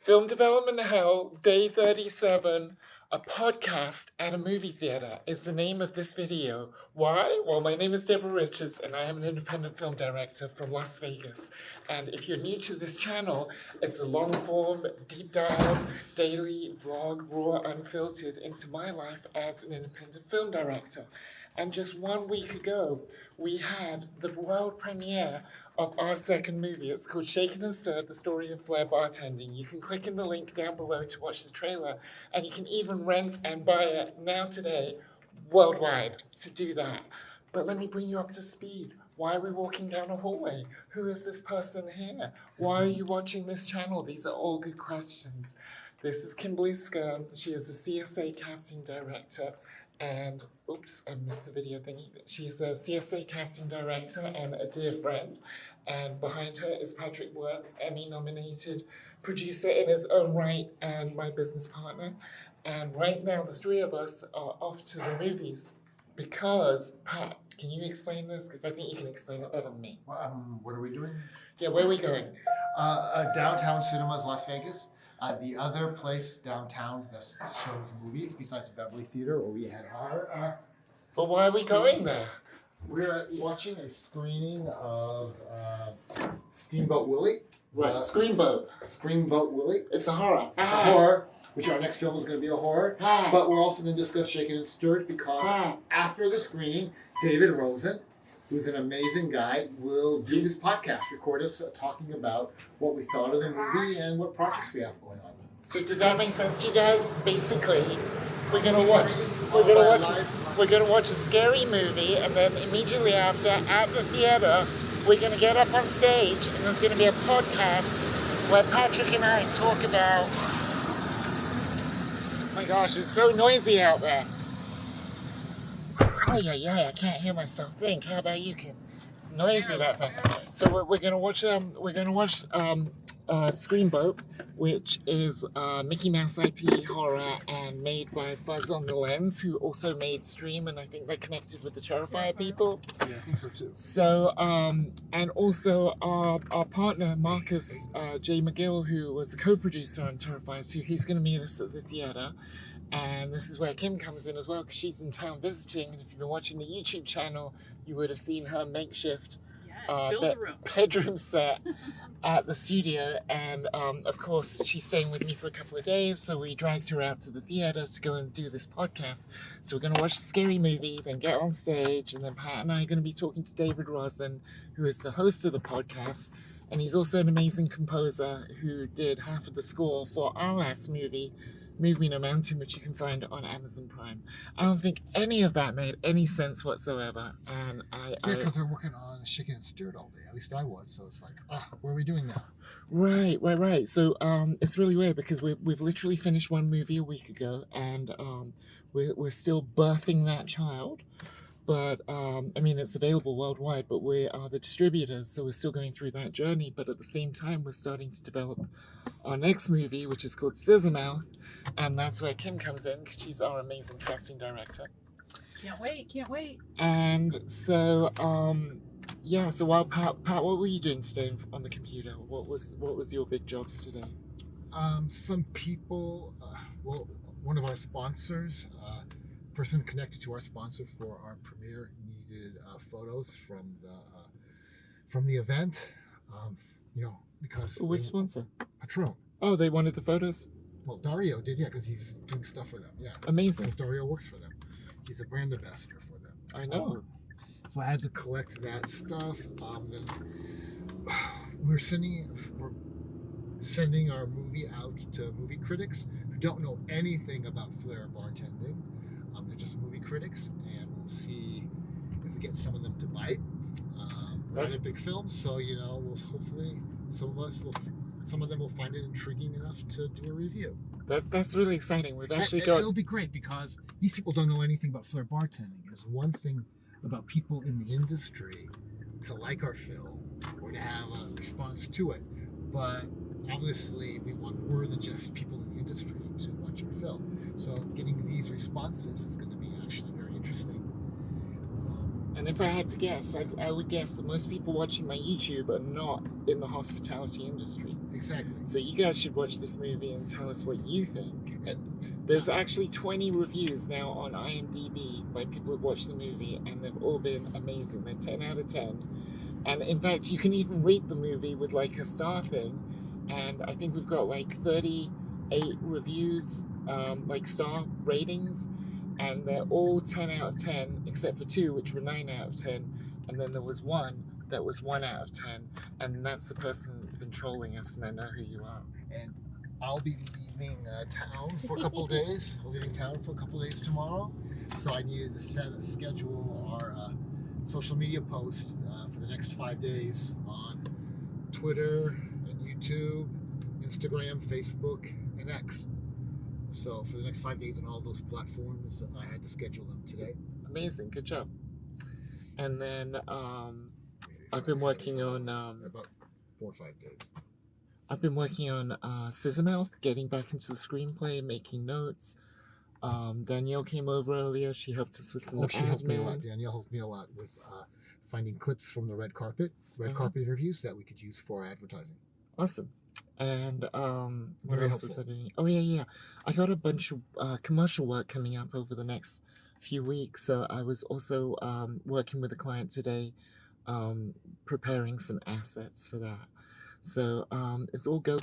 Film Development Hell, Day 37, a podcast at a movie theater is the name of this video. Why? Well, my name is Deborah Richards, and I am an independent film director from Las Vegas. And if you're new to this channel, it's a long-form, deep dive, daily vlog, raw, unfiltered, into my life as an independent film director. And just 1 week ago, we had the world premiere of our second movie. It's called Shaken and Stirred, The Story of Flair Bartending. You can click in the link down below to watch the trailer, and you can even rent and buy it now today worldwide. So do that. But let me bring you up to speed. Why are we walking down a hallway? Who is this person here? Why are you watching this channel? These are all good questions. This is Kimberly Skyrme. She is a CSA casting director. And, oops, I missed the video thingy. She's a CSA casting director and a dear friend. And behind her is Patrick Wirtz, Emmy-nominated producer in his own right and my business partner. And right now, the three of us are off to the movies because, Pat, can you explain this? Because I think you can explain it better than me. What are we doing? Yeah, where are we going? Downtown Cinemas, Las Vegas. The other place downtown that shows movies besides Beverly Theater, where we had our. But why are we going there? We're watching a screening of Steamboat Willie. Right, Screamboat Willie. It's a horror. It's a horror, which our next film is going to be a horror. But we're also going to discuss Shaken and Stirred because after the screening, David Rosen, who's an amazing guy, will do this podcast, record us talking about what we thought of the movie and what projects we have going on. So did that make sense to you guys? Basically, we're gonna watch a scary movie, and then immediately after, at the theater, we're gonna get up on stage, and there's gonna be a podcast where Patrick and I talk about. Oh my gosh, it's so noisy out there. Oh yeah, I can't hear myself think. How about you, Kim? It's noisy that thing. So we're gonna watch Screamboat, which is Mickey Mouse IP horror and made by Fuzz on the Lens, who also made Stream, and I think they're connected with the Terrifier people. Yeah, I think so too. So and also our partner Marcus J. McGill, who was a co-producer on Terrifier 2, he's gonna meet us at the theater. And this is where Kim comes in as well, because she's in town visiting. And if you've been watching the YouTube channel, you would have seen her makeshift bedroom set at the studio. And of course, she's staying with me for a couple of days. So we dragged her out to the theater to go and do this podcast. So we're going to watch the scary movie, then get on stage. And then Pat and I are going to be talking to David Rosen, who is the host of the podcast. And he's also an amazing composer who did half of the score for our last movie, Move Me No Mountain, which you can find on Amazon Prime. I don't think any of that made any sense whatsoever. And because we're working on Shaken and Stirred all day. At least I was. So it's like, what are we doing now? Right. So it's really weird because we've literally finished one movie a week ago, and we're still birthing that child. But, I mean, it's available worldwide, but we are the distributors, so we're still going through that journey. But at the same time, we're starting to develop our next movie, which is called Scissor Mouth, and that's where Kim comes in, because she's our amazing casting director. Can't wait. And so, so while Pat, what were you doing today on the computer? What was your big jobs today? Some people, one of our sponsors, person connected to our sponsor for our premiere needed photos from the event, because Which sponsor? Patron. Oh, they wanted the photos? Well, Dario did, because he's doing stuff for them. Yeah, amazing. Because Dario works for them. He's a brand ambassador for them. I know. So I had to collect that stuff. Then we're sending our movie out to movie critics who don't know anything about Flair bartending. They're just movie critics, and we'll see if we get some of them to bite. We're not a big film, so we'll hopefully some of them will find it intriguing enough to do a review. That's really exciting. We've actually It'll be great because these people don't know anything about Flair bartending. It's one thing about people in the industry to like our film or to have a response to it, but obviously we want more than just people in the industry to watch our film. So getting these responses is going to be actually very interesting. And if I had to guess, I would guess that most people watching my YouTube are not in the hospitality industry. Exactly. So you guys should watch this movie and tell us what you think. And there's actually 20 reviews now on IMDb by people who've watched the movie, and they've all been amazing. They're 10 out of 10. And in fact, you can even rate the movie with like a star thing. And I think we've got like 38 reviews, like star ratings. And they're all 10 out of 10, except for 2, which were 9 out of 10. And then there was 1 that was 1 out of 10. And that's the person that's been trolling us, and I know who you are. And I'll be leaving town for a couple of days. We're leaving town for a couple of days tomorrow. So I needed to schedule our social media posts for the next 5 days on Twitter and YouTube, Instagram, Facebook, and X. So for the next 5 days on all those platforms, I had to schedule them today. Amazing, good job. And then I've been working on about 4 or 5 days. I've been working on Scissor Mouth, getting back into the screenplay, making notes. Danielle came over earlier. She helped us with some She helped me a lot. admin. Danielle helped me a lot with finding clips from the red carpet interviews that we could use for advertising. Awesome. And what Very else was I helpful. doing? Oh yeah. I got a bunch of commercial work coming up over the next few weeks. So I was also working with a client today, preparing some assets for that. So it's all go.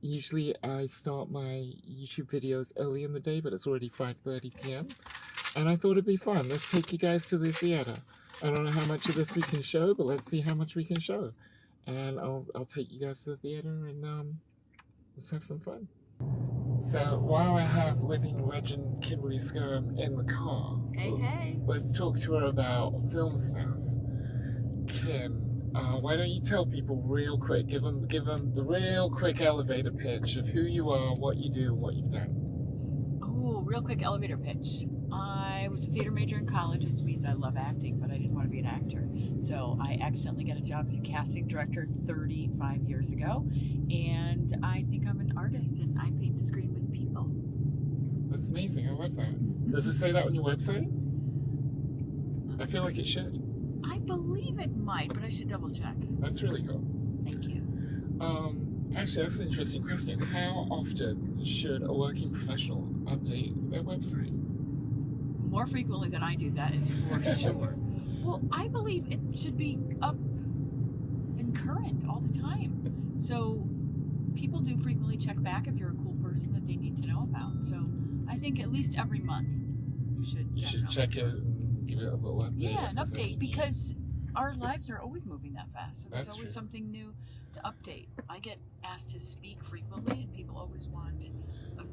Usually I start my YouTube videos early in the day, but it's already 5:30 p.m. And I thought it'd be fun. Let's take you guys to the theater. I don't know how much of this we can show, but let's see how much we can show. And I'll take you guys to the theater, and let's have some fun. So while I have living legend Kimberly Skyrme in the car, Hey. let's talk to her about film stuff. Kim, why don't you tell people real quick, give them the real quick elevator pitch of who you are, what you do, and what you've done. Oh, real quick elevator pitch. I was a theater major in college, which means I love acting, but I didn't want to be an actor. So I accidentally got a job as a casting director 35 years ago. And I think I'm an artist, and I paint the screen with people. That's amazing. I love that. Does it say that on your website? I feel like it should. I believe it might, but I should double check. That's really cool. Thank you. Actually, that's an interesting question. How often should a working professional update their website? More frequently than I do, that is for sure. Well, I believe it should be up and current all the time. So people do frequently check back if you're a cool person that they need to know about. So I think at least every month you should You should definitely check it and give it a little update. Yeah, if an there's any update, because our lives are always moving that fast. So there's That's always true. something new to update. I get asked to speak frequently, and people always want a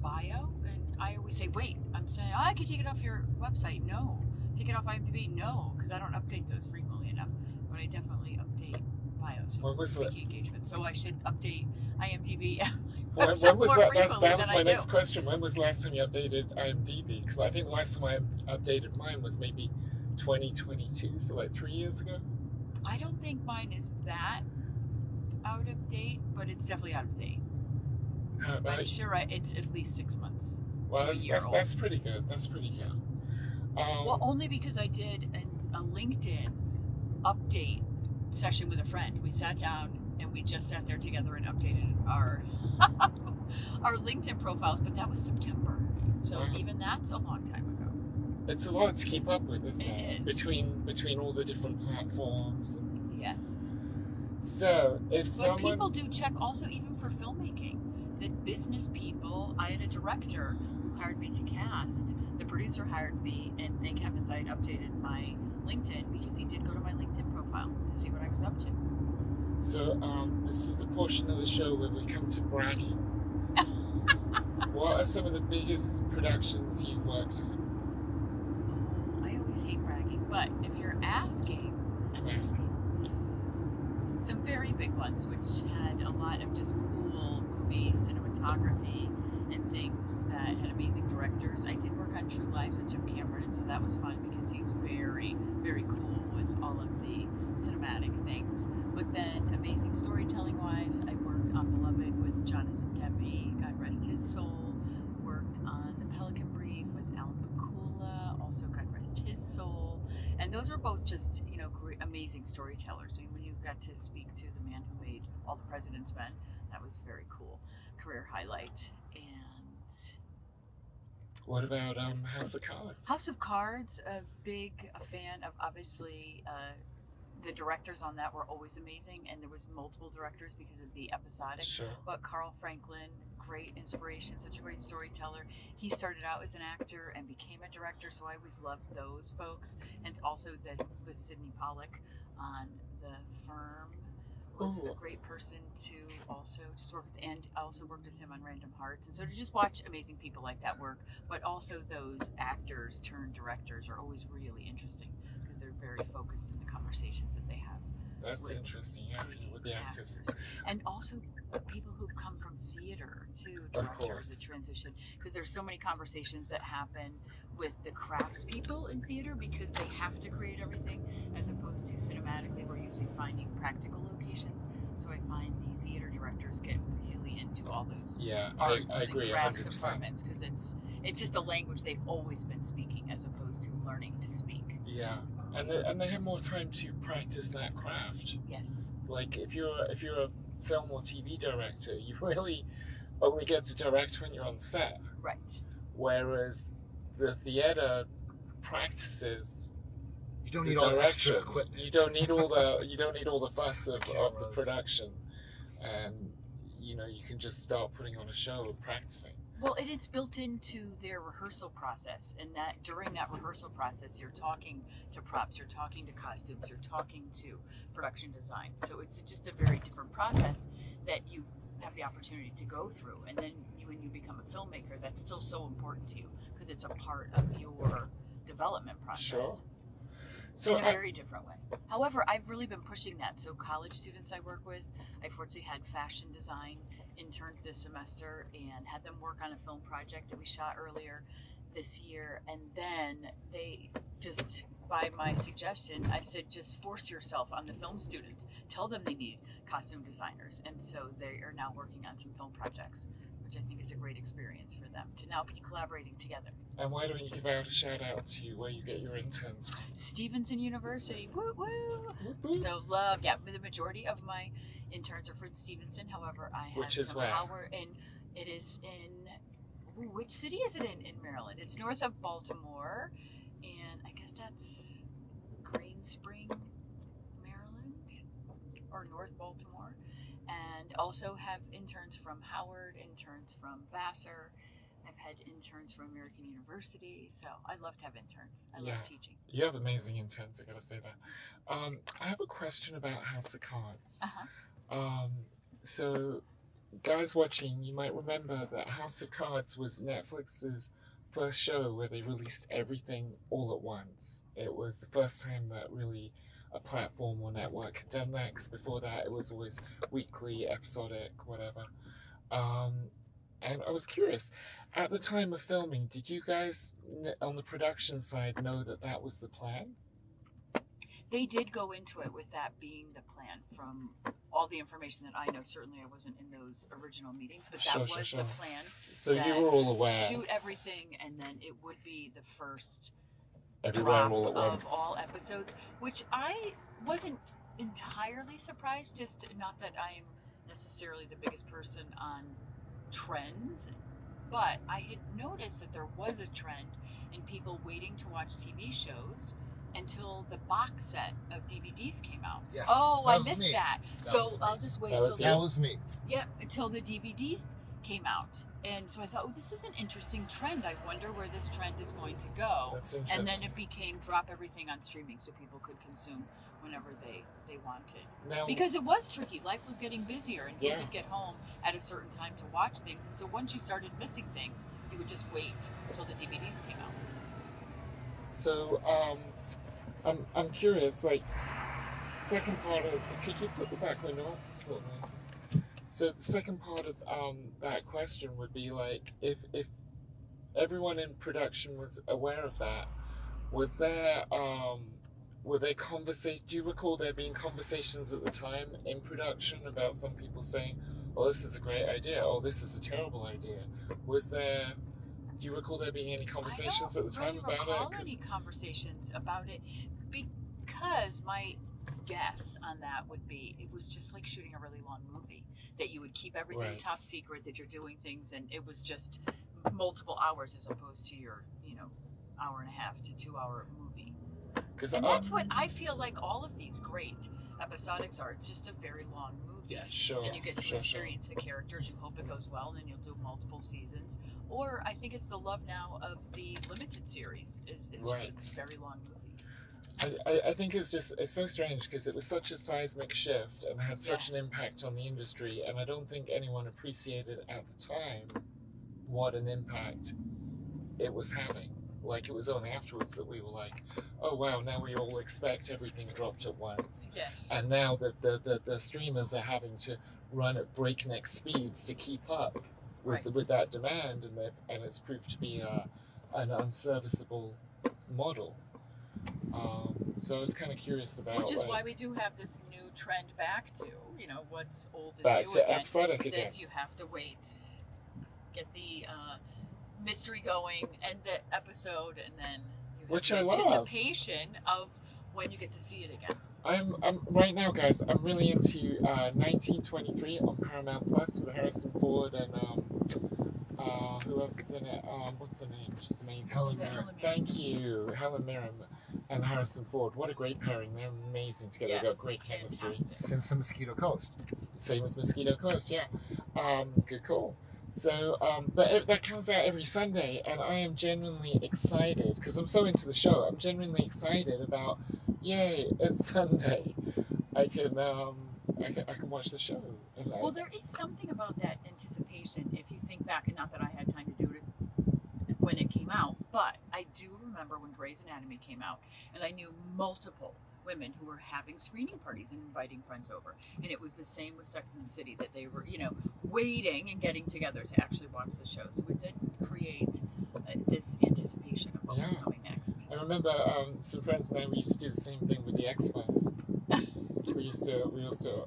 bio, and I always say, wait, I'm saying, I can take it off your website. No. Take it off IMDb. No, because I don't update those frequently enough. But I definitely update bios When for was that? speaking engagements. So I should update IMDb and When my website was more that? frequently That was than my I do. next question. When was the last time you updated IMDb? Because I think the last time I updated mine was maybe 2022, so like 3 years ago. I don't think mine is that out of date, but it's definitely out of date. How I'm about sure it's at least 6 months. Well, a year old. that's pretty good. That's pretty good. Well, only because I did a LinkedIn update session with a friend. We sat down and we just sat there together and updated our our LinkedIn profiles, but that was September. So Wow. even that's a long time ago. It's a lot to keep up with, isn't It it? is. Between all the different platforms. And Yes. so, if But someone people do check also even for filmmaking. That business people, I had a director who hired me to cast. The producer hired me, and thank heavens I had updated my LinkedIn because he did go to my LinkedIn profile to see what I was up to. So, this is the portion of the show where we come to bragging. What are some of the biggest productions you've worked on? I always hate bragging, but if you're asking, I'm asking. some very big ones, which had a lot of just cool movies, cinematography, and things that had amazing directors. I did work on True Lies with Jim Cameron, and so that was fun because he's very, very cool with all of the cinematic things. But then, amazing storytelling-wise, I worked on Beloved with Jonathan Demme, God rest his soul. Worked on The Pelican Brief with Alan Pakula, also God rest his soul. And And those were both just, great, amazing storytellers. I mean, when you got to speak to the man who made All the President's Men, that was very cool. Career highlight. And What about House of Cards? House of Cards, a fan of, obviously, the directors on that were always amazing, and there was multiple directors because of the episodic. Sure. But Carl Franklin, great inspiration, such a great storyteller. He started out as an actor and became a director, so I always loved those folks. And also with Sidney Pollack on The Firm was a great person to also just work with, and I also worked with him on Random Hearts. And so to just watch amazing people like that work, but also those actors turned directors are always really interesting because they're very focused in the conversations that they have. That's interesting, yeah, with the actors. And also people who've come from theater too, directors that transition, because there's so many conversations that happen with the craftspeople in theater because they have to create everything, as opposed to cinematically we're usually finding practical locations. So I find the theater directors get really into all those arts I agree, and crafts 100%. departments, because it's just a language they've always been speaking as opposed to learning to speak. Yeah, and they have more time to practice that craft. Yes. Like if you're a film or TV director, you really only get to direct when you're on set. Right. Whereas the theater practices. You don't need all the extra equipment. You don't need all the fuss of the production, and you can just start putting on a show and practicing. Well, it's built into their rehearsal process, and that during that rehearsal process, you're talking to props, you're talking to costumes, you're talking to production design. So it's just a very different process that you have the opportunity to go through. And then when you become a filmmaker, that's still so important to you because it's a part of your development process. Sure. So in a very different way. However, I've really been pushing that. So college students I work with, I fortunately had fashion design interns this semester and had them work on a film project that we shot earlier this year. And then they just, by my suggestion, I said, just force yourself on the film students. Tell them they need costume designers. And so they are now working on some film projects, which I think is a great experience for them to now be collaborating together. And why don't you give out a shout out to where you get your interns from? Stevenson University, woo woo! Whoop, whoop. So the majority of my interns are from Stevenson. However, I have Which is some where? Howard, and it is in, which city is it in Maryland? It's north of Baltimore, and I guess that's Green Spring, Maryland, or North Baltimore. And also have interns from Howard, interns from Vassar. I've had interns from American University, so I love to have interns. I love teaching. You have amazing interns, I gotta say that. I have a question about House of Cards. So, guys watching, you might remember that House of Cards was Netflix's first show where they released everything all at once. It was the first time that really a platform or network had done that, because before that it was always weekly, episodic, whatever. And I was curious, at the time of filming, did you guys on the production side know that that was the plan? They did go into it with that being the plan from all the information that I know. Certainly I wasn't in those original meetings, but that was the plan. So you were all aware. Shoot everything, and then it would be the first Everywhere drop all at of once. all episodes, which I wasn't entirely surprised, just not that I am necessarily the biggest person on trends, but I had noticed that there was a trend in people waiting to watch TV shows until the box set of DVDs came out. Yes, Oh, that I was missed me. that. That So was me. I'll just wait That till was That was me. until the DVDs came out. And so I thought, oh, this is an interesting trend. I wonder where this trend is going to go. That's interesting. And then it became drop everything on streaming so people could consume whenever they wanted. Now, Because it was tricky. Life was getting busier, and you Yeah. could get home at a certain time to watch things. And so once you started missing things, you would just wait until the DVDs came out. so I'm curious, like, second part of, could you put the back window up? It's a little noisy. So the second part of that question would be like, if everyone in production was aware of that, was there were there do you recall there being conversations at the time in production about some people saying, oh, this is a great idea, oh, this is a terrible idea? Do you recall there being any conversations at the time about it? I don't recall any conversations about it because my guess on that would be it was just like shooting a really long movie, that you would keep everything Right. top secret, that you're doing things, and it was just multiple hours as opposed to your, hour and a half to 2 hour movie. Because And that's what I feel like all of these great episodics are. It's just a very long movie. Yes. Sure. And you get to sure. experience the characters. You hope it goes well, and then you'll do multiple seasons. Or I think it's the love now of the limited series. Is Right. just a very long movie. I think it's so strange because it was such a seismic shift and had such an Yes. impact on the industry, and I don't think anyone appreciated at the time what an impact it was having. Like, it was only afterwards that we were like, oh wow, now we all expect everything dropped at once. Yes. And now the streamers are having to run at breakneck speeds to keep up with Right. with that demand, and it's proved to be an unserviceable model. So I was kind of curious about, Which is like, why we do have this new trend back to, what's old is back new to again. episodic again. That you have to wait, get the mystery going, end the episode, and then you have Which the I love. anticipation of when you get to see it again. I'm right now, guys. I'm really into 1923 on Paramount Plus with Harrison Ford and who else is in it? What's her name? She's amazing. Helen Is that Mirren. Helen Mirren? Thank you, Helen Mirren and Harrison Ford. What a great pairing! They're amazing together. They've got great chemistry. Fantastic. Since the Mosquito Coast. Same as Mosquito Coast, yeah. Good call. So, but that comes out every Sunday, and I am genuinely excited because I'm so into the show. I'm genuinely excited about, yay, it's Sunday. I can watch the show. And Well, there is something about that anticipation. If you think back, and not that I had time to do it when it came out, but I do remember when Grey's Anatomy came out, and I knew multiple women who were having screening parties and inviting friends over. And it was the same with Sex and the City, that they were, waiting and getting together to actually watch the show. So it did create this anticipation of what was Yeah. coming next. I remember some friends and I, we used to do the same thing with the X-Files. we used to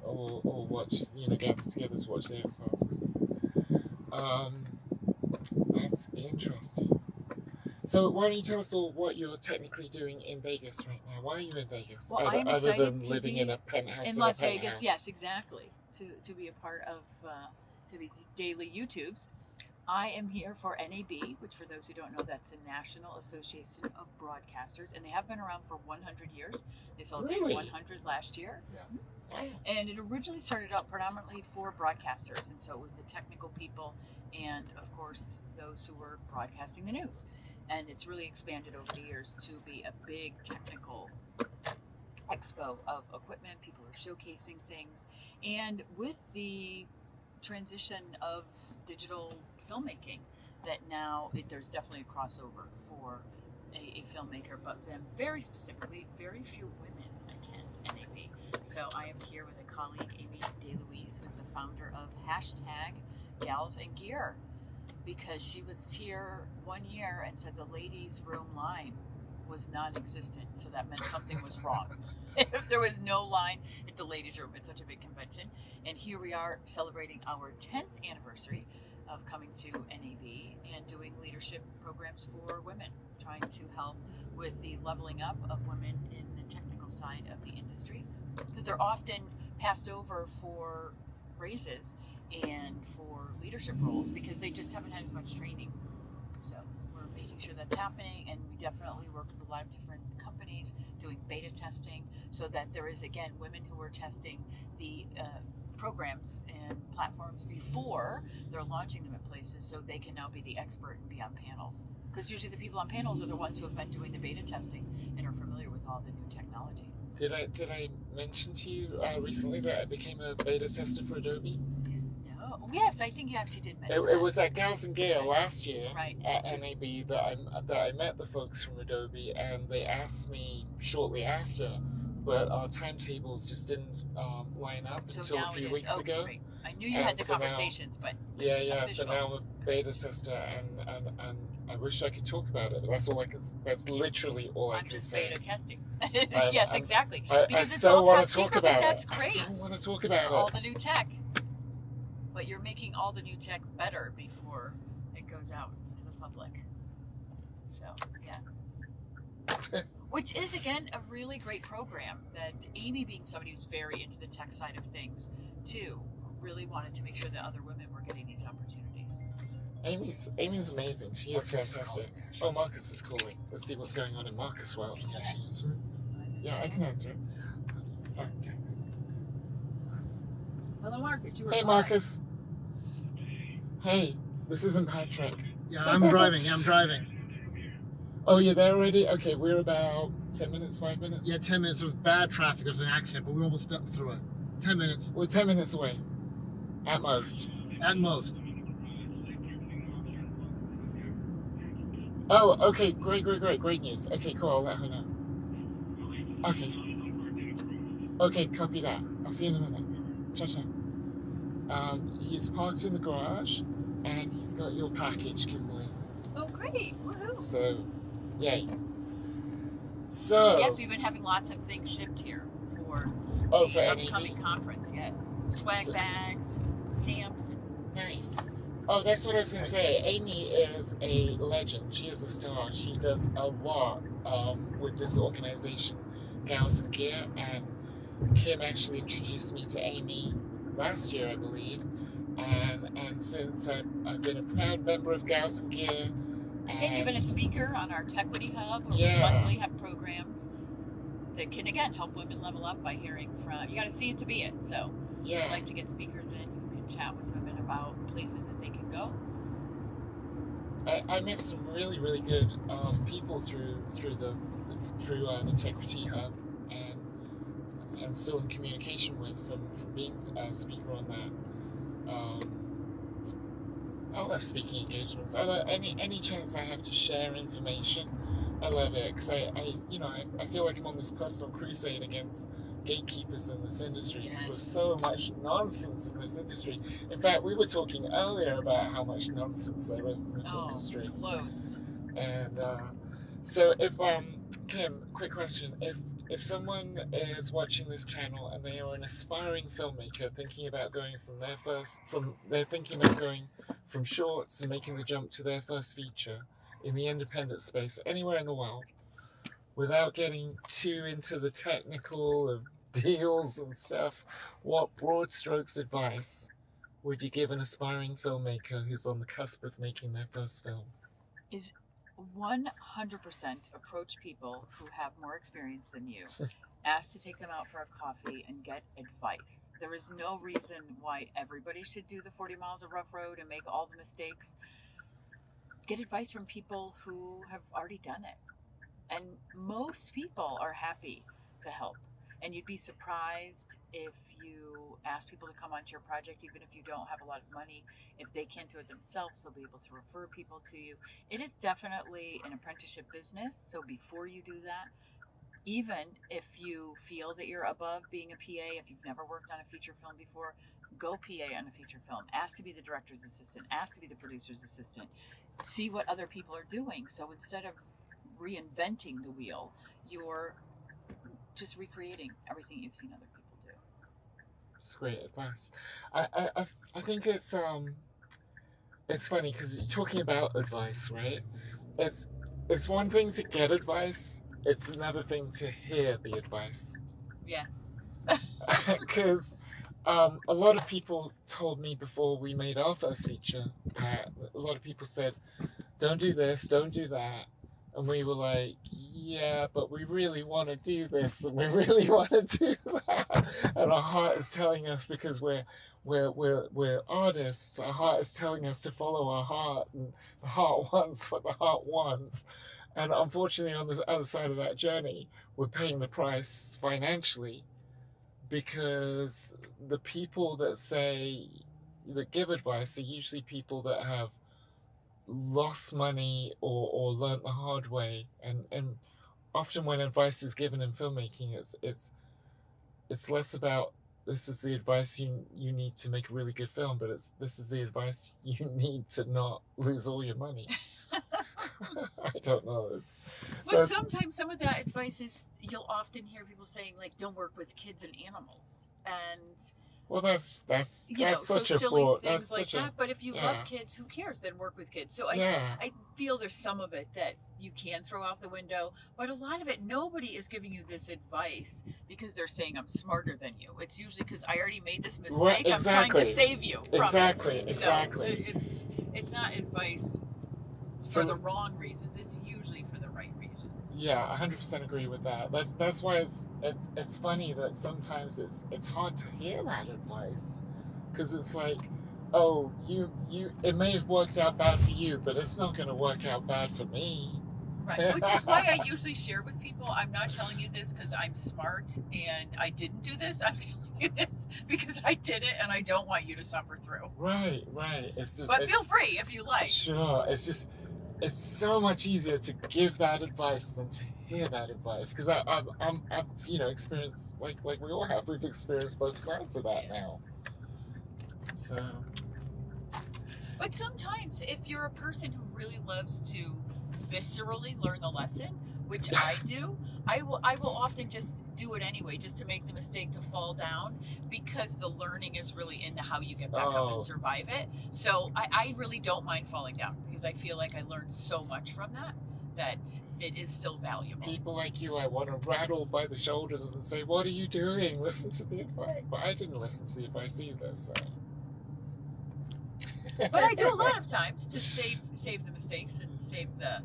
all watch, gather together to watch the X-Files. That's interesting. So why don't you tell us all what you're technically doing in Vegas right now? Why are you in Vegas? Well, I am other excited than to living be in a penthouse in a Las penthouse. Vegas, yes, exactly. To be a part of to these daily YouTubes. I am here for NAB, which for those who don't know, that's the National Association of Broadcasters, and they have been around for 100 years. They celebrated Really? 100 last year. Wow. And it originally started out predominantly for broadcasters, and so it was the technical people and, of course, those who were broadcasting the news. And it's really expanded over the years to be a big technical expo of equipment. People are showcasing things. And with the transition of digital filmmaking, that now there's definitely a crossover for a filmmaker, but then very specifically, very few women attend NAB. So I am here with a colleague, Amy DeLuise, who's the founder of #Gals and Gear, because she was here 1 year and said the ladies' room line was non-existent, so that meant something was wrong. If there was no line at the ladies' room, it's such a big convention. And here we are celebrating our 10th anniversary of coming to NAB and doing leadership programs for women, trying to help with the leveling up of women in the technical side of the industry, because they're often passed over for raises and for leadership roles because they just haven't had as much training. So we're making sure that's happening, and we definitely work with a lot of different companies doing beta testing so that there is, again, women who are testing the programs and platforms before they're launching them at places, so they can now be the expert and be on panels. Because usually the people on panels are the ones who have been doing the beta testing and are familiar with all the new technology. Did I mention to you recently that I became a beta tester for Adobe? No. Yes, I think you actually did mention It that. was at Gals and Gear last year Right. at NAB that I met the folks from Adobe, and they asked me shortly after, but our timetables just didn't line up So until now a few it is. weeks Oh, ago. great. I knew you And had the so now- conversations, but Yeah. official. So now I'm a beta tester, and I wish I could talk about it, but that's all I can. That's literally all I I'm can just say. beta testing. Yes, I'm- exactly. I Because it's so all want top to talk secret, about but that's it. great. I so want to talk about All it. the new tech. But you're making all the new tech better before it goes out to the public. So, yeah. Which is, again, a really great program that Amy, being somebody who's very into the tech side of things, too, really wanted to make sure that other women were getting these opportunities. Amy's amazing. She is Marcus is fantastic. calling, actually. Oh, Marcus is calling. Let's see what's going on in Marcus' world. Can you actually answer it? Yeah, I can answer it. Okay. Hello, Marcus. You were Hey, fine. Marcus. Hey, this isn't Patrick. Yeah, I'm driving. Yeah, I'm driving. Oh, you're there already? Okay, we're about 10 minutes, 5 minutes? Yeah, 10 minutes. There was bad traffic. There was an accident, but we almost got through it. 10 minutes We're 10 minutes away. At most. at most. Oh, okay, great news. Okay, cool, I'll let her know. Okay. Okay, copy that. I'll see you in a minute. Ciao, ciao. He's parked in the garage, and he's got your package, Kimberly. Oh, great. Woohoo. So, yay. So... Yes, we've been having lots of things shipped here for Oh, the for upcoming NAB? conference, yes. Swag So- bags, and stamps. And Nice. Oh, that's what I was going to say. Amy is a legend. She is a star. She does a lot with this organization, Gals and Gear, and Kim actually introduced me to Amy last year, I believe. And since I've been a proud member of Gals and Gear, And you've been a speaker on our Techwitty Hub, where Yeah. we monthly have programs that can, again, help women level up by hearing from, you got to see it to be it. So yeah, I like to get speakers in who can chat with women about places that they can go. I met some really good people through the Techwitty Hub, and still in communication with from being a speaker on that. I love speaking engagements. I love any chance I have to share information. I love it because I feel like I'm on this personal crusade against gatekeepers in this industry because there's so much nonsense in this industry. In fact, we were talking earlier about how much nonsense there is in this industry. Loads. And so if Kim, quick question, if someone is watching this channel and they are an aspiring filmmaker thinking about going from shorts and making the jump to their first feature in the independent space anywhere in the world, without getting too into the technical of deals and stuff, what broad strokes advice would you give an aspiring filmmaker who's on the cusp of making their first film? Is 100% approach people who have more experience than you. Ask to take them out for a coffee and get advice. There is no reason why everybody should do the 40 miles of rough road and make all the mistakes. Get advice from people who have already done it. And most people are happy to help. And you'd be surprised if you ask people to come onto your project, even if you don't have a lot of money. If they can't do it themselves, they'll be able to refer people to you. It is definitely an apprenticeship business. So before you do that, even if you feel that you're above being a PA, if you've never worked on a feature film before, go PA on a feature film. Ask to be the director's assistant. Ask to be the producer's assistant. See what other people are doing. So instead of reinventing the wheel, you're just recreating everything you've seen other people do. It's great advice. I think it's funny because you're talking about advice, right? It's one thing to get advice. It's another thing to hear the advice. Yes. Because a lot of people told me before we made our first feature, a lot of people said, don't do this, don't do that. And we were like, yeah, but we really want to do this and we really want to do that. And our heart is telling us, because we're artists, our heart is telling us to follow our heart, and the heart wants what the heart wants. And unfortunately, on the other side of that journey, we're paying the price financially, because the people that give advice are usually people that have lost money or learnt the hard way. And often when advice is given in filmmaking, it's less about, this is the advice you need to make a really good film, but this is the advice you need to not lose all your money. I don't know. But sometimes some of that advice is, you'll often hear people saying, like, don't work with kids and animals. And Well, that's You know, so such a silly poor. That's things like such a that. But if you love yeah kids, who cares? Then work with kids. So yeah. I feel there's some of it that you can throw out the window, but a lot of it, nobody is giving you this advice because they're saying I'm smarter than you. It's usually because I already made this Right, mistake. I'm trying to exactly, save you from exactly, it. So exactly. it's not advice for the So wrong reasons. It's usually for the right reasons. yeah, 100% agree with that. That's why it's funny that sometimes it's hard to hear that advice, because it's like, oh, you it may have worked out bad for you, but it's not going to work out bad for me. Right, which is why I usually share with people. I'm not telling you this because I'm smart and I didn't do this. I'm telling you this because I did it and I don't want you to suffer through. Right, right. It's just But it's feel free if you like. sure. It's just it's so much easier to give that advice than to hear that advice, because I've experienced, like we all have. We've experienced both sides of that now. So But sometimes if you're a person who really loves to viscerally learn the lesson, which I do, I will often just do it anyway, just to make the mistake to fall down, because the learning is really into how you get back up oh, and survive it. So I really don't mind falling down because I feel like I learned so much from that it is still valuable. people like you, I want to rattle by the shoulders and say, "What are you doing? Listen to the advice." But I didn't listen to the advice either. So. But I do a lot of times to save the mistakes and save the.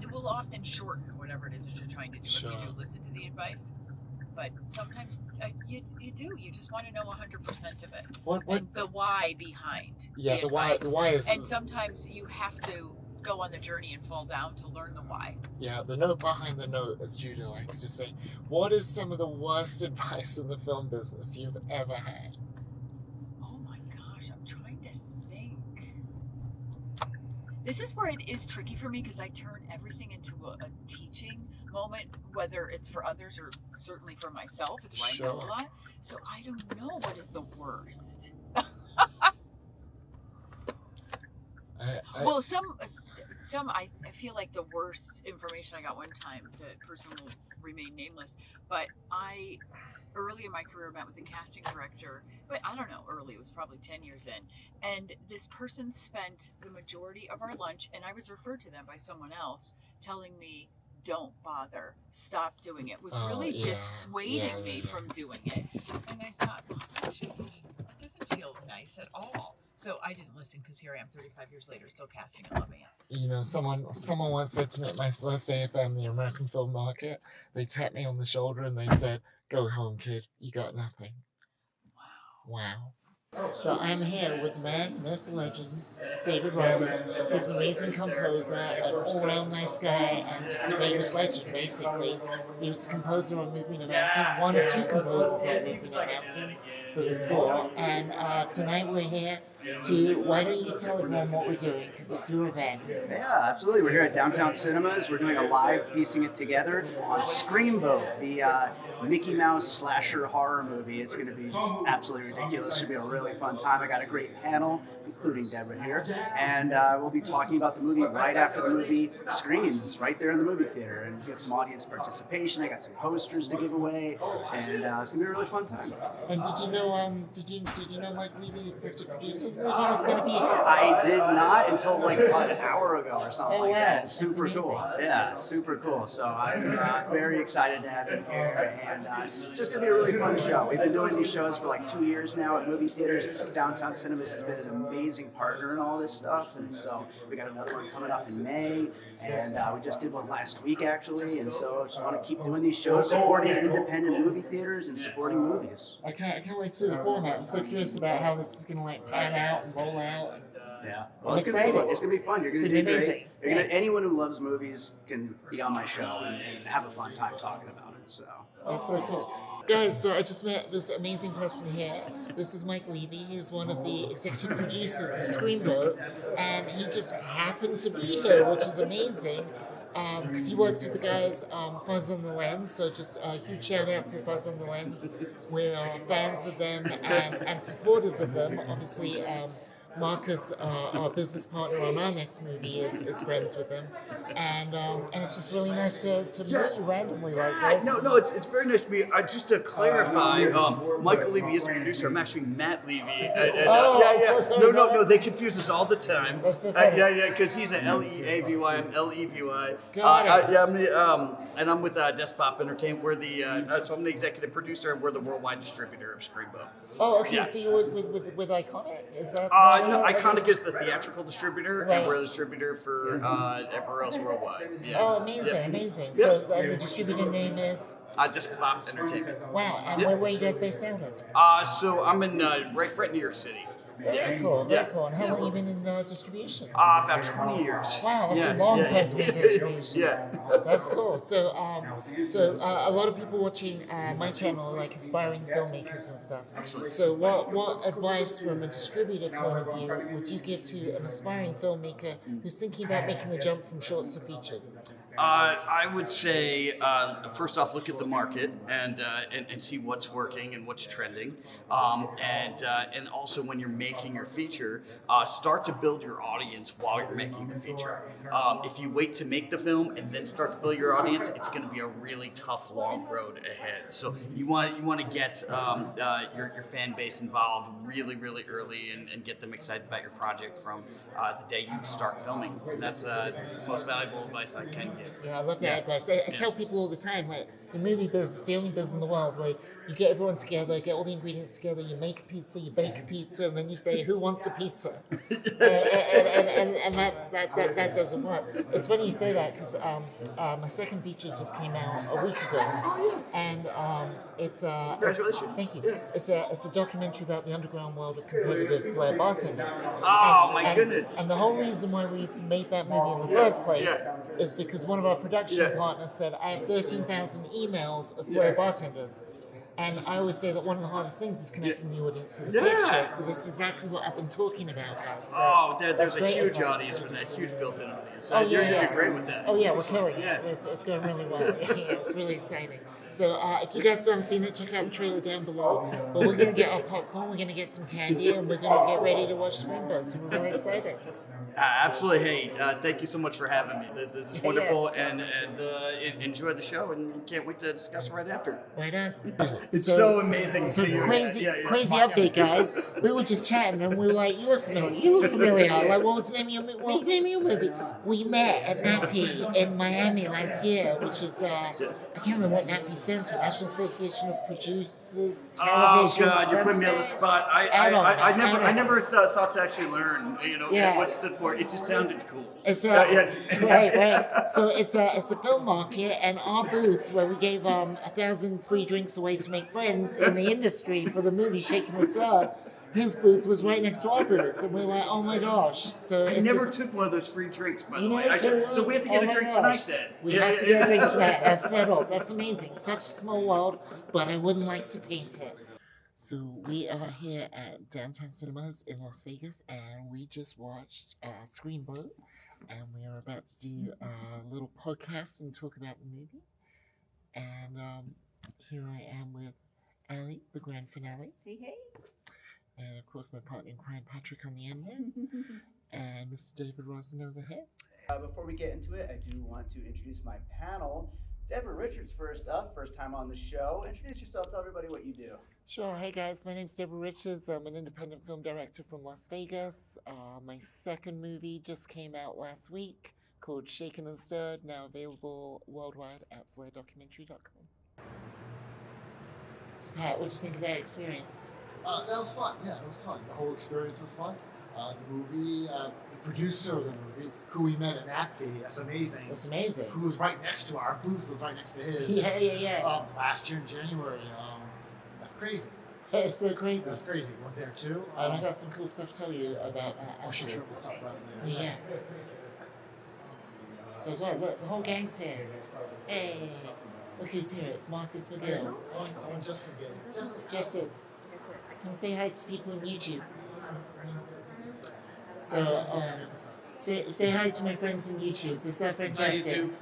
It will often shorten whatever it is that you're trying to do Sure. if you do listen to the advice. But sometimes you do. You just want to know 100% of it. What? And the why behind. Yeah, the why. advice. The why is. And sometimes you have to go on the journey and fall down to learn the why. Yeah, the note behind the note, as Judah likes to say. What is some of the worst advice in the film business you've ever had? Oh my gosh, I'm trying to think. This is where it is tricky for me because I turn everything into a teaching moment, whether it's for others or certainly for myself. It's why I know a lot. So I don't know what is the worst. Well, some I feel like the worst information I got one time, the person will remain nameless, but I early in my career met with a casting director, but I don't know, early, it was probably 10 years in, and this person spent the majority of our lunch, and I was referred to them by someone else, telling me, don't bother, stop doing it, was really dissuading me from doing it. And I thought, well, that doesn't feel nice at all. So I didn't listen because here I am 35 years later still casting and loving it. Someone once said to me at my first day of the American film market, they tapped me on the shoulder and they said, "Go home, kid. You got nothing." Wow. So I'm here with man, myth, legend, David Richards. He's an amazing composer, an all-round nice guy, and just a Vegas legend, basically. He was the composer on Movement of Mountain, one of two composers on Movement of Mountain for the score. And tonight we're here why don't you tell everyone what we're doing, because it's your event. Yeah, absolutely. We're here at Downtown Cinemas. We're doing a live Piecing It Together on Screamboat, the Mickey Mouse slasher horror movie. It's going to be just absolutely ridiculous. It should be a really fun time. I got a great panel, including Deborah here, and we'll be talking about the movie right after the movie screens, right there in the movie theater, and get some audience participation. I got some posters to give away, and it's going to be a really fun time. And did you know Mike Levy, executive producer? He was going to be here. I did not until like about an hour ago or something like that. That's Super amazing. cool. Yeah, super cool. So I'm very excited to have him here, and it's just going to be a really fun show. We've been doing these shows for like 2 years now at movie theaters. Downtown Cinemas has been an amazing partner in all this stuff, and so we got another one coming up in May, and we just did one last week actually, and so I just want to keep doing these shows, supporting independent movie theaters and supporting movies. I can't wait to see the format. I'm so curious about how this is going to pan out and roll out. Yeah, well, it's gonna be fun. You're gonna do great. great. Anyone who loves movies can be on my show and have a fun time talking about it. So that's so cool. Guys, so I just met this amazing person here. This is Mike Levy. He's one of the executive producers of Screamboat, and he just happened to be here, which is amazing. Because he works with the guys Fuzz on the Lens, so just a huge shout out to Fuzz on the Lens. We're fans of them and supporters of them. Obviously, Marcus, our business partner on our next movie, is friends with them, and it's just really nice to meet you randomly like this. No, it's very nice to meet. Just to clarify, Michael Levy is a producer. I'm actually Matt Levy. So sorry, No, they confuse us all the time. That's so funny. Because he's a Leavy, I'm Levy. Got it. I'm the, and I'm with Despop Entertainment. We're the so I'm the executive producer, and we're the worldwide distributor of Screamboat. Oh, okay. Yeah. So you're with Iconic? Is that? No, Iconic is the theatrical distributor, Right. and we're the distributor for everywhere else worldwide. Yeah. Oh, amazing. So the distributor name is? Despop Entertainment. Wow. And where are you guys based out of? So I'm in right New York City. Very cool. And how long have you been in distribution? About 20 years. Wow, that's a long time to be in distribution. Yeah. That's cool. So, a lot of people watching my channel are like aspiring filmmakers and stuff. So, what advice from a distributor point of view would you give to an aspiring filmmaker who's thinking about making the jump from shorts to features? I would say first off, look at the market and see what's working and what's trending, and also when you're making your feature, start to build your audience while you're making the feature. If you wait to make the film and then start to build your audience, it's going to be a really tough, long road ahead. So you want to get your fan base involved really early and get them excited about your project from the day you start filming. That's the most valuable advice I can give. Yeah, I love that advice. I tell people all the time, like, the movie business is the only business in the world where you get everyone together, get all the ingredients together, you make a pizza, you bake a pizza, and then you say, who wants a pizza? and that doesn't work. It's funny you say that, because my second feature just came out a week ago. And it's Congratulations. Thank you. It's a documentary about the underground world of competitive Flair bartending. My goodness. And the whole reason why we made that movie in the first place is because one of our production partners said, I have 13,000 emails of Flair bartenders. And I always say that one of the hardest things is connecting the audience to the picture. So this is exactly what I've been talking about, guys. So there's a great huge advice. audience for that, huge built-in audience. You're great with that. Oh yeah, we're killing it. It's going really well. It's really exciting. So if you guys still haven't seen it, check out the trailer down below. But we're going to get our popcorn, we're going to get some candy, and we're going to get ready to watch Screamboat. So we're really excited. Absolutely. Hey, thank you so much for having me. This is wonderful, and enjoy the show, and can't wait to discuss it right after. Right on. It's so amazing to see you. Crazy update, guys. We were just chatting, and we were like, "You look familiar." Like, what was the name of your movie? We met at NAPI in Miami last year, which is I can't remember what NAPI stands for. National Association of Producers Television. Oh God, you're putting me on the spot. I never thought to actually learn. What it stood for. It just sounded cool. It's right. So it's a film market, and our booth where we gave 1,000 free drinks away to make friends in the industry for the movie Shaken and Stirred. His booth was right next to our booth, and we were like, "Oh my gosh!" So I never took one of those free drinks, by the way. So we have to get a drink tonight, then. We have to get a drink tonight. That's settled. That's amazing. Such a small world, but I wouldn't like to paint it. So we are here at Downtown Cinemas in Las Vegas, and we just watched Screamboat, and we are about to do a little podcast and talk about the movie. And here I am with Allie, the grand finale. Hey. And of course, my partner in crime, Patrick, on the end there, and Mr. David Rosen over here. Before we get into it, I do want to introduce my panel. Deborah Richards first up, first time on the show. Introduce yourself, tell everybody what you do. Sure. Hey guys, my name's Deborah Richards. I'm an independent film director from Las Vegas. My second movie just came out last week called Shaken and Stirred, now available worldwide at FlairDocumentary.com. So Pat, what did you think of that experience? That was fun. Yeah, it was fun. The whole experience was fun. The movie, the producer of the movie, who we met at NAPI, that's amazing. That's amazing. Who was right next to our booth, was right next to his. Yeah. Last year in January. That's crazy. It's so crazy. That's crazy. Was there too? And I got some cool stuff to tell you about that. Sure. We'll talk about it later. Yeah. So as well, look, the whole gang's here. Hey, look who's here. It's Marcus McGill. I want Justin again. Justin, come say hi to people on YouTube. So, say hi to my friends on YouTube. This is our friend Justin.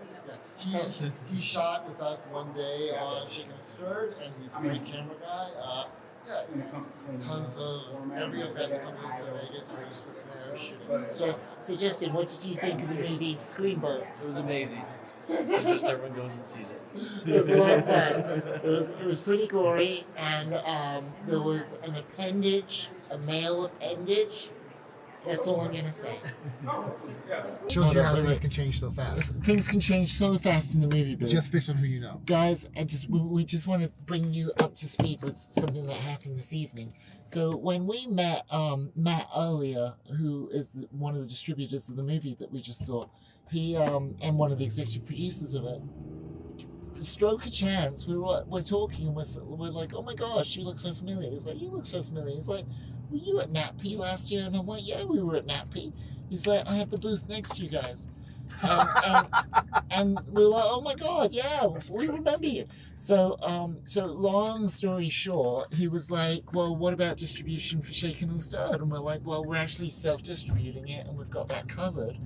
He shot with us one day on Shaken and Stirred, and he's a great camera guy. Yeah, tons of every event that comes into Vegas is there shooting. Just suggested, what did you think of the movie Screamboat? It was amazing. So just everyone goes and sees it. It was a lot of fun. It was pretty gory, and there was an appendage, a male appendage. That's all I'm gonna say. Shows you how things can change so fast. Things can change so fast in the movie biz. Just based on who you know. Guys, we just want to bring you up to speed with something that happened this evening. So when we met Matt earlier, who is one of the distributors of the movie that we just saw, he and one of the executive producers of it, stroke of chance, we're talking and we're like, oh my gosh, you look so familiar. He's like, you look so familiar. He's like, were you at NatP last year? And I'm like, yeah, we were at NatP. He's like, I had the booth next to you guys. And we were like, oh my God, yeah, we remember you. So long story short, he was like, well, what about distribution for Shaken and Stirred? And we're like, well, we're actually self-distributing it and we've got that covered.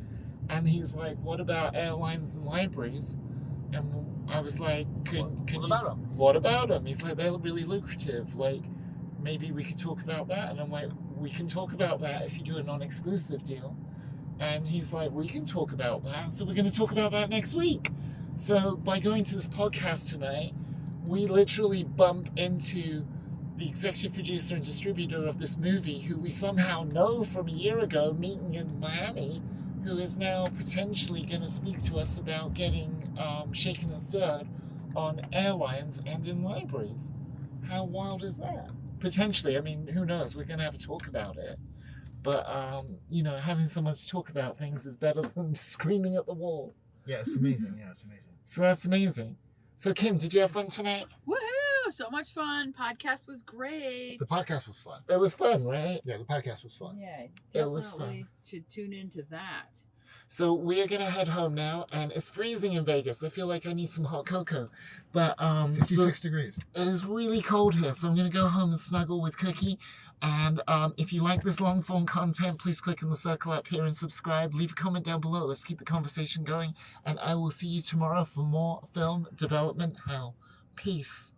And he's like, what about airlines and libraries? And I was like, what about them? He's like, they're really lucrative. Like, maybe we could talk about that. And I'm like, we can talk about that if you do a non-exclusive deal. And he's like, we can talk about that. So we're going to talk about that next week. So by going to this podcast tonight, we literally bump into the executive producer and distributor of this movie, who we somehow know from a year ago meeting in Miami, who is now potentially going to speak to us about getting Shaken and Stirred on airlines and in libraries. How wild is that? Potentially, I mean, who knows? We're going to have a talk about it. But, having someone to talk about things is better than screaming at the wall. Yeah, it's amazing. So that's amazing. So, Kim, did you have fun tonight? Woohoo! So much fun. Podcast was great. The podcast was fun. It was fun, right? Yeah, the podcast was fun. Yeah, It was definitely fun. should tune into that. So we are gonna head home now, and it's freezing in Vegas. I feel like I need some hot cocoa, but 56 degrees. It is really cold here, so I'm gonna go home and snuggle with Cookie. And if you like this long form content, please click on the circle up here and subscribe. Leave a comment down below. Let's keep the conversation going, and I will see you tomorrow for more film development hell. Peace.